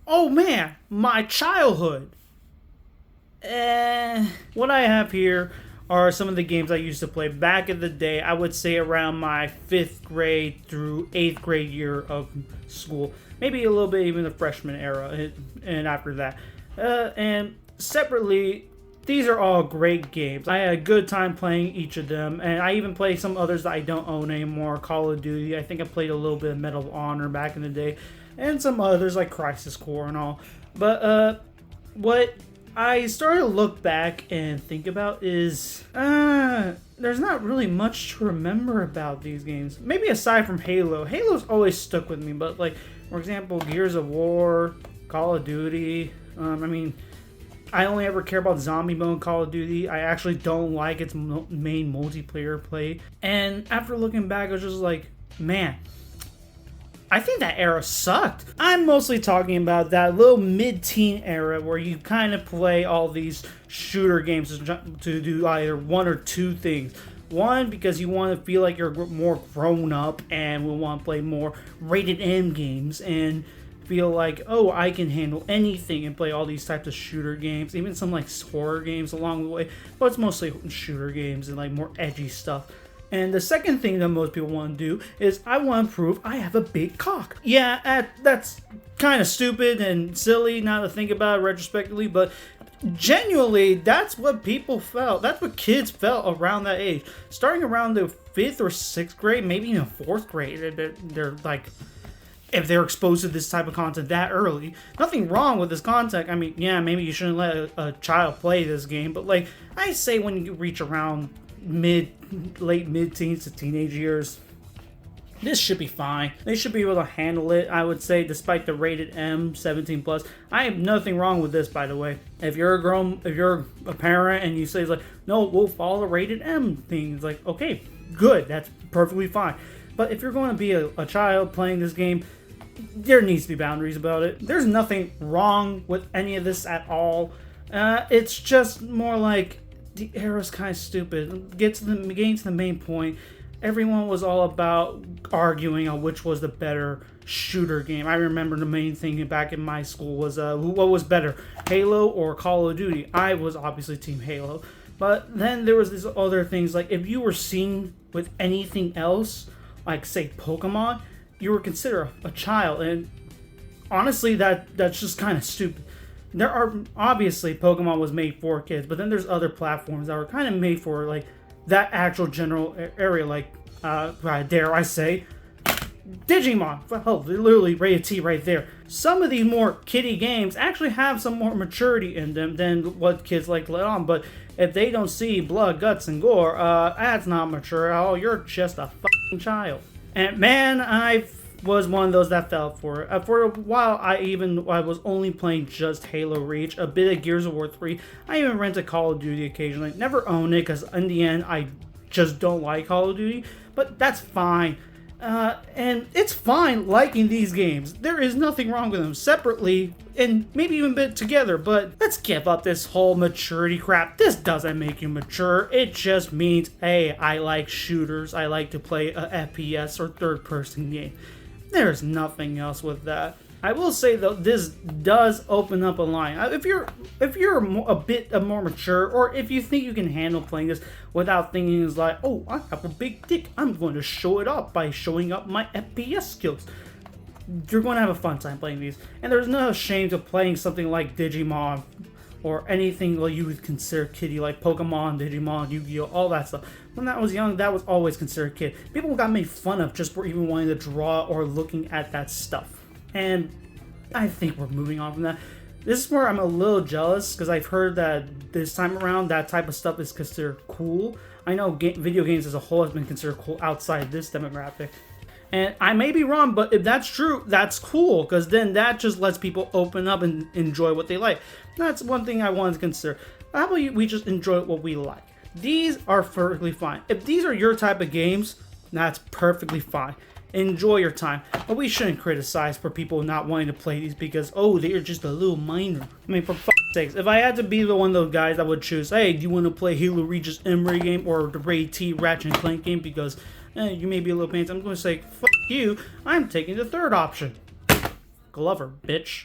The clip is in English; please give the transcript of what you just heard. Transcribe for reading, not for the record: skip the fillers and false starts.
Oh man, my childhood. What I have here are some of the games I used to play back in the day. I would say around my 5th grade through 8th grade year of school. Maybe a little bit even the freshman era and after that. And separately, these are all great games. I had a good time playing each of them, and I even play some others that I don't own anymore. Call of Duty. I think I played a little bit of Medal of Honor back in the day, and some others like Crisis Core and all. But what I started to look back and think about is there's not really much to remember about these games. Maybe aside from Halo. Halo's always stuck with me, but like for example, Gears of War, Call of Duty. I only ever care about zombie mode in Call of Duty. I actually don't like its main multiplayer play. And after looking back, I was just like, man, I think that era sucked. I'm mostly talking about that little mid-teen era where you kind of play all these shooter games to do either one or two things. One, because you want to feel like you're more grown up and will want to play more rated M games and feel like, oh, I can handle anything and play all these types of shooter games, even some like horror games along the way, but it's mostly shooter games and like more edgy stuff. And the second thing that most people want to do is I want to prove I have a big cock. Yeah, that's kind of stupid and silly now to think about it retrospectively, but genuinely, that's what people felt. That's what kids felt around that age. Starting around the 5th or 6th grade, maybe even 4th grade, they're like, if they're exposed to this type of content that early. Nothing wrong with this content. I mean, yeah, maybe you shouldn't let a child play this game, but like I say, when you reach around late mid-teens to teenage years, this should be fine. They should be able to handle it, I would say, despite the rated M 17 plus. I have nothing wrong with this, by the way. If you're a parent and you say like, no, we'll follow the rated M thing, it's like, okay, good, that's perfectly fine. But if you're going to be a child playing this game, there needs to be boundaries about it. There's nothing wrong with any of this at all. It's just more like the era's kind of stupid. Getting to the main point, everyone was all about arguing on which was the better shooter game. I remember the main thing back in my school was what was better, Halo or Call of Duty. I was obviously Team Halo. But then there was these other things, like if you were seen with anything else, like say Pokemon, you were considered a child, and honestly that's just kind of stupid. There are obviously Pokemon was made for kids, but then there's other platforms that were kind of made for like that actual general area, like dare I say Digimon. Oh, literally rated T right there. Some of these more kiddie games actually have some more maturity in them than what kids like to let on, but if they don't see blood, guts, and gore, that's not mature at all. You're just a fucking child. And man, I was one of those that fell for it. For a while, I was only playing just Halo Reach, a bit of Gears of War 3. I even rented Call of Duty occasionally. Never owned it because in the end, I just don't like Call of Duty. But that's fine. And it's fine liking these games. There is nothing wrong with them separately and maybe even a bit together, but let's give up this whole maturity crap. This doesn't make you mature. It just means, hey, I like shooters. I like to play a FPS or third-person game. There's nothing else with that. I will say though, this does open up a line. If you're a bit more mature, or if you think you can handle playing this without thinking it's like, oh, I have a big dick, I'm going to show it off by showing up my FPS skills. You're going to have a fun time playing these, and there's no shame to playing something like Digimon or anything like you would consider kiddie, like Pokemon, Digimon, Yu-Gi-Oh, all that stuff. When I was young, that was always considered kid. People got made fun of just for even wanting to draw or looking at that stuff. And I think we're moving on from that. This is where I'm a little jealous, because I've heard that this time around, that type of stuff is considered cool. I know video games as a whole has been considered cool outside this demographic. And I may be wrong, but if that's true, that's cool, because then that just lets people open up and enjoy what they like. That's one thing I wanted to consider. How about we just enjoy what we like? These are perfectly fine. If these are your type of games, that's perfectly fine. Enjoy your time. But we shouldn't criticize for people not wanting to play these because, oh, they're just a little minor. I mean, for fuck's sakes, if I had to be the one of those guys, I would choose, hey, do you want to play Halo Reach's M-Ray game or the Rated T Ratchet and Clank game? Because you may be a little pain. I'm going to say, fuck you, I'm taking the third option. Glover, bitch.